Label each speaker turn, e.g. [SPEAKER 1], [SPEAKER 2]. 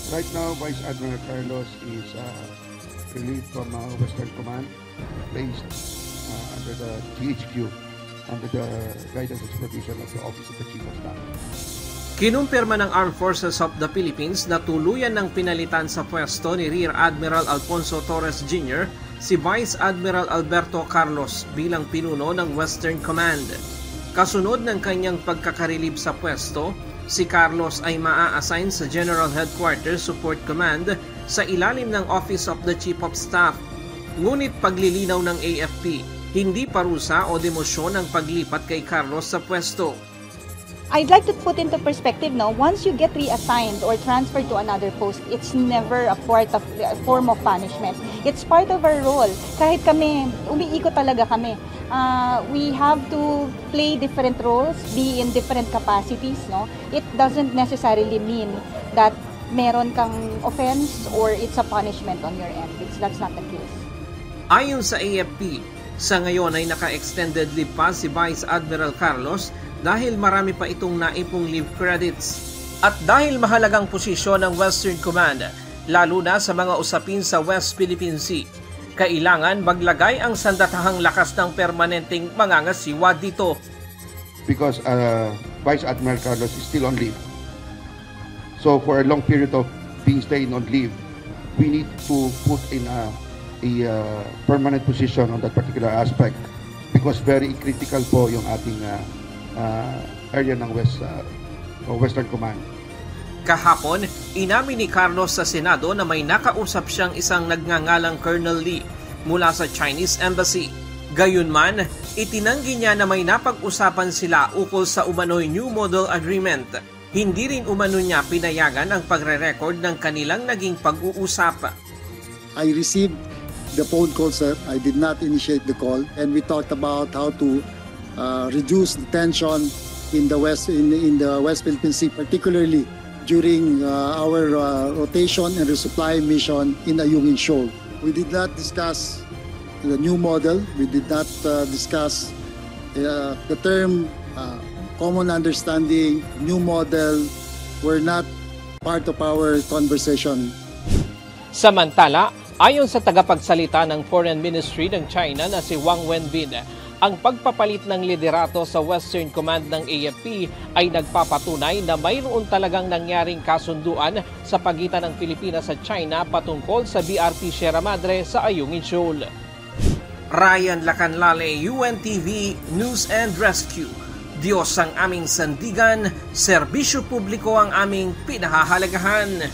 [SPEAKER 1] Right now, Vice Admiral Carlos is relieved from Western Command, placed under the GHQ, under the guidance and supervision of the Office of the Chief of Staff.
[SPEAKER 2] Kinumpirma ng Armed Forces of the Philippines na tuluyan ng pinalitan sa pwesto ni Rear Admiral Alfonso Torres Jr. si Vice Admiral Alberto Carlos bilang pinuno ng Western Command. Kasunod ng kanyang pagkakarilib sa pwesto, si Carlos ay maa-assign sa General Headquarters Support Command sa ilalim ng Office of the Chief of Staff. Ngunit paglilinaw ng AFP, hindi parusa o demosyon ang paglipat kay Carlos sa pwesto.
[SPEAKER 3] I'd like to put into perspective now, once you get reassigned or transferred to another post, it's never a form of punishment. It's part of our role. Kahit kami, umiikot talaga kami. We have to play different roles, be in different capacities. No? It doesn't necessarily mean that meron kang offense or it's a punishment on your end. That's not the case.
[SPEAKER 2] Ayon sa AFP, sa ngayon ay naka-extended leave pa si Vice Admiral Carlos dahil marami pa itong naipong leave credits. At dahil mahalagang posisyon ng Western Command, lalo na sa mga usapin sa West Philippine Sea, kailangan maglagay ang sandatahang lakas ng permanenteng mangangasiwa dito.
[SPEAKER 1] Because Vice Admiral Carlos is still on leave. So for a long period of being staying on leave, we need to put in a permanent position on that particular aspect because very critical po yung ating area ng Western Command.
[SPEAKER 2] Kahapon, inamin ni Carlos sa Senado na may nakausap siyang isang nagngangalang Colonel Lee mula sa Chinese Embassy. Gayunman, itinanggi niya na may napag-usapan sila ukol sa umano'y New Model Agreement. Hindi rin umano niya pinayagan ang pagre-record ng kanilang naging pag-uusap.
[SPEAKER 4] I received the phone call, sir. I did not initiate the call, and we talked about how to reduce the tension in the West Philippine Sea, particularly during our rotation and resupply mission in Ayungin Shoal. We did not discuss the new model. We did not discuss the term common understanding, new model. Were not part of our conversation.
[SPEAKER 2] Samantala, ayon sa tagapagsalita ng Foreign Ministry ng China na si Wang Wenbin, ang pagpapalit ng liderato sa Western Command ng AFP ay nagpapatunay na mayroon talagang nangyaring kasunduan sa pagitan ng Pilipinas at China patungkol sa BRP Sierra Madre sa Ayungin Shoal. Ryan Lacanlale, UNTV News and Rescue. Diyos ang aming sandigan, serbisyo publiko ang aming pinahahalagahan.